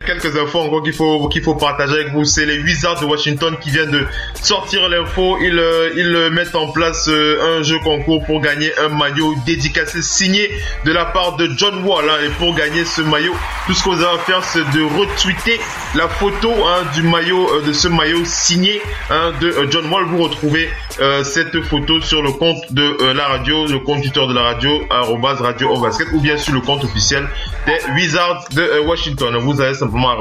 quelques infos encore qu'il faut partager avec vous. C'est les Wizards de Washington qui viennent de sortir l'info. Ils mettent en place un jeu concours pour gagner un maillot dédicacé signé de la part de John Wall. Et pour gagner ce maillot, tout ce que vous avez à faire, c'est de retweeter la photo du maillot, de ce maillot signé de John Wall. Vous retrouvez cette photo sur le compte de la radio, le compte Twitter de la radio, @radio au basket, ou bien sur le compte officiel des Wizards de Washington. Vous avez simplement à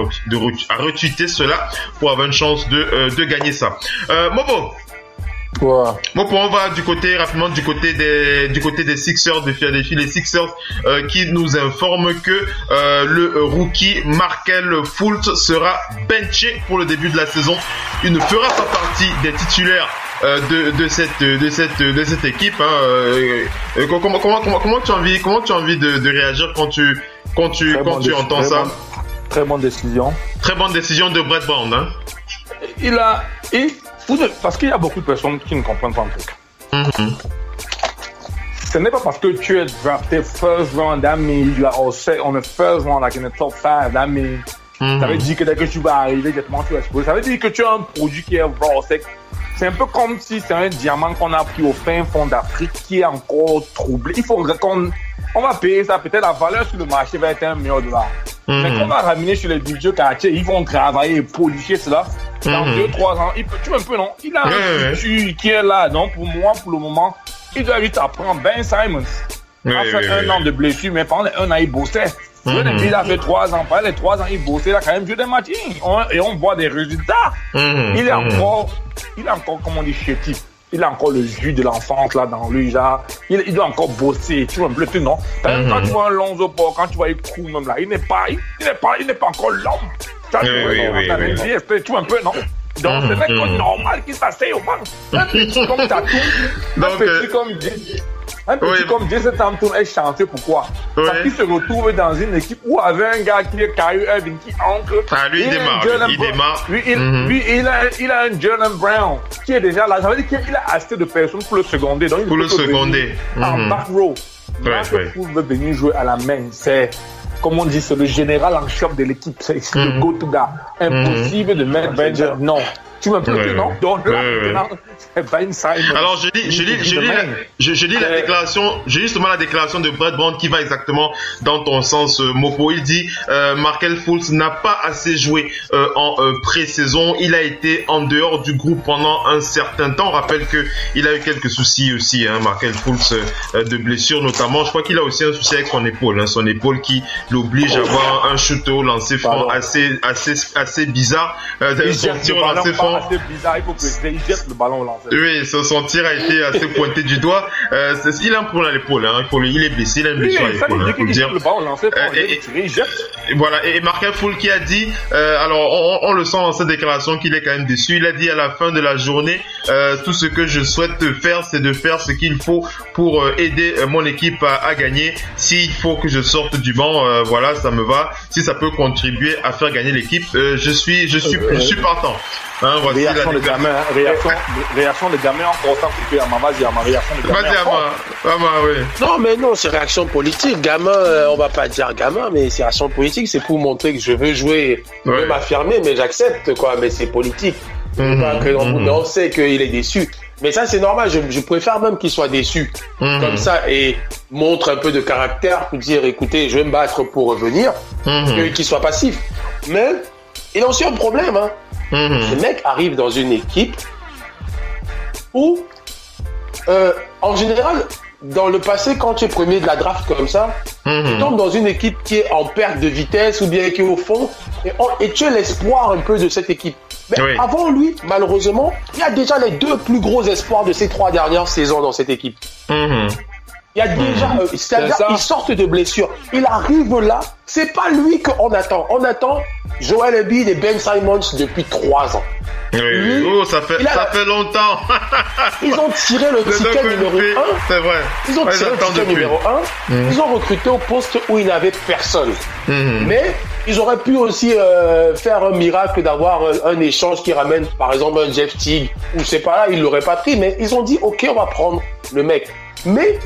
retweeter cela pour avoir une chance de gagner ça. Mobo. Ouais. Bon, on va du côté des Sixers de Philadelphie, les Sixers qui nous informent que le rookie Markelle Fultz sera benché pour le début de la saison. Il ne fera pas partie des titulaires de cette équipe. Comment tu as envie de réagir quand tu entends ça? Très bonne décision. Très bonne décision de Brett Brown. Parce qu'il y a beaucoup de personnes qui ne comprennent pas un truc. Mm-hmm. Ce n'est pas parce que tu es drafté first round, that means you are all set on the first round, like in the top 5, that means ça veut dire que dès que tu vas arriver, directement tu vas exploser. Ça veut dire que tu as un produit qui est raw sec. C'est un peu comme si c'est un diamant qu'on a pris au fin fond d'Afrique qui est encore troublé. Il faut on va payer ça, peut-être la valeur sur le marché va être $1 million. Mais qu'on va ramener sur les budgets quartiers, ils vont travailler et policher cela. Dans 2-3 ans, tu vois un peu, non? Il a un futur qui est là, non? Pour moi, pour le moment, il doit vite apprendre. Ben Simmons a fait 1 an de blessure, mais pendant les 1 an, il bossait. Il a fait 3 ans. Pendant les 3 ans, il bossait. Il a quand même joué des matchs. Et on voit des résultats. Il est encore, comme on dit, chétif. Il a encore le jus de l'enfance là dans lui, genre. Il doit encore bosser. Tu vois un peu le truc, non? Quand tu vois un Lonzo Ball, quand tu vois un Crew même là, il n'est pas encore l'homme. Tu vois un peu, non? Donc, c'est vrai que normal qu'il s'asseye au banc. Un petit comme Tatum, un petit comme Jason Tatum est chanceux. Pourquoi? Parce qu'il se retrouve dans une équipe où avait un gars qui est Kyrie Irving qui entre. Lui, il démarre. Lui, il a un Jaylen Brown qui est déjà là. Ça veut dire qu'il a assez de personnes pour le seconder. Donc, pour le seconder. En back row. Markelle Fultz veut venir jouer à la main. C'est, comme on dit, c'est le général en chef de l'équipe. C'est le go-to gars. Impossible de mettre Benjamin. Non. Tu m'as peu non? Donc là, maintenant, c'est Ben Simmons. Alors, je lis la déclaration, j'ai justement la déclaration de Brett Brown qui va exactement dans ton sens, Mopo. Il dit, Markelle Fultz n'a pas assez joué en pré-saison. Il a été en dehors du groupe pendant un certain temps. On rappelle que il a eu quelques soucis aussi, Markelle Fultz, de blessures notamment. Je crois qu'il a aussi un souci avec son épaule, son épaule qui l'oblige à avoir un shoot au lancer franc assez bizarre. Son tir au lancer franc. C'est bizarre, il faut préciser, il jette le ballon au lancer. Oui, son tir a été assez pointé du doigt. Il a un problème à l'épaule, il est blessé, il a une blessure à l'épaule. Il jette le ballon au lancer, il jette. Voilà, et Markelle Fultz qui a dit, alors on le sent dans cette déclaration qu'il est quand même déçu. Il a dit à la fin de la journée, tout ce que je souhaite faire, c'est de faire ce qu'il faut pour aider mon équipe à gagner. S'il faut que je sorte du banc, voilà, ça me va. Si ça peut contribuer à faire gagner l'équipe, je suis partant. Réaction de gamin, réaction de gamin encore sans couper à ma réaction de gamin. Oui. Non, mais non, c'est réaction politique. Gamin, on va pas dire gamin, mais c'est réaction politique. C'est pour montrer que je veux jouer, je veux m'affirmer, mais j'accepte, quoi. Mais c'est politique. On sait qu'il est déçu. Mais ça, c'est normal. Je préfère même qu'il soit déçu. Comme ça, et montre un peu de caractère pour dire, écoutez, je vais me battre pour revenir, qu'il soit passif. Mais il a aussi un problème, Le mec arrive dans une équipe où, en général, dans le passé, quand tu es premier de la draft comme ça, tu tombes dans une équipe qui est en perte de vitesse ou bien qui est au fond, et tu es l'espoir un peu de cette équipe. Mais avant lui, malheureusement, il y a déjà les 2 plus gros espoirs de ces 3 dernières saisons dans cette équipe. Il y a déjà, c'est-à-dire, ils sortent de blessure. Il arrive là, c'est pas lui qu'on attend. On attend Joel Embiid et Ben Simmons depuis 3 ans. Lui, ça fait longtemps. Ils ont tiré le ticket numéro 1. C'est vrai. Ils ont tiré le ticket numéro 1. Ils ont recruté au poste où il n'y avait personne. Mais ils auraient pu aussi faire un miracle d'avoir un échange qui ramène, par exemple, un Jeff Teague. Ou c'est pas là, ils l'auraient pas pris. Mais ils ont dit, OK, on va prendre le mec. Mais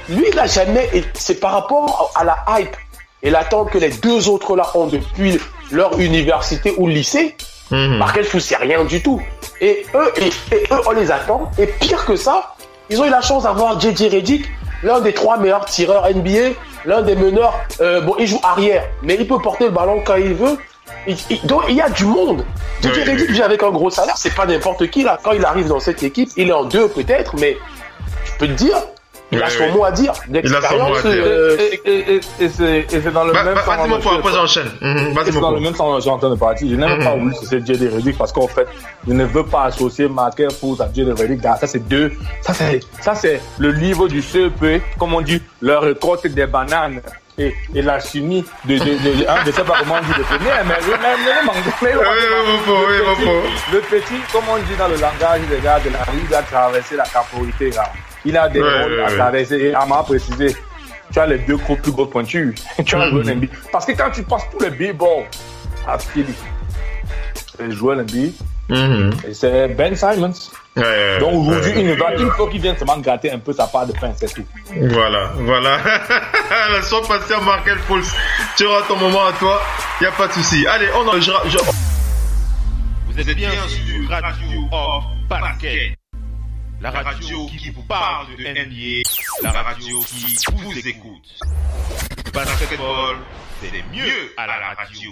lui, il n'a jamais... C'est par rapport à la hype et l'attente que les 2 autres là ont depuis leur université ou lycée. Markel Fultz, c'est rien du tout. Et eux, on les attend. Et pire que ça, ils ont eu la chance d'avoir JJ Redick, l'un des 3 meilleurs tireurs NBA, l'un des meneurs. Bon, il joue arrière, mais il peut porter le ballon quand il veut. Donc, il y a du monde. JJ Redick vient avec un gros salaire, c'est pas n'importe qui là. Quand il arrive dans cette équipe, il est en 2 peut-être, mais je peux te dire, il a son mot à dire. D'expérience. Et c'est dans le même sens. Vas-y, mon frère, après j'enchaîne. C'est dans le même sens, j'entends de partie. Je n'aime pas voulu associer JJ Redick parce qu'en fait, je ne veux pas associer Markel Fultz à JJ Redick. Ça, c'est deux. Ça, c'est le livre du CEP, comme on dit, le récolte des bananes. Et la chimie de je sais pas comment on dit de premier, mais le petit, comme on dit dans le langage des gars de la rue, il a traversé la caporité, là. Il a des rôles à traverser, et à m'a précisé, tu as les 2 plus grosses pointures, tu as le NBA. Parce que quand tu passes tout le b-ball à Philly, le joueur NBA, et c'est Ben Simmons. Donc aujourd'hui, il faut qu'il vienne seulement gratter un peu sa part de pain, c'est tout. Voilà. Laisse-moi passer à Markel Fultz. Tu auras ton moment à toi, il n'y a pas de souci. Allez, Vous êtes bien sur Radio Off Basket. La radio qui vous parle de NBA, la radio qui vous écoute. Basketball, c'est mieux à la radio.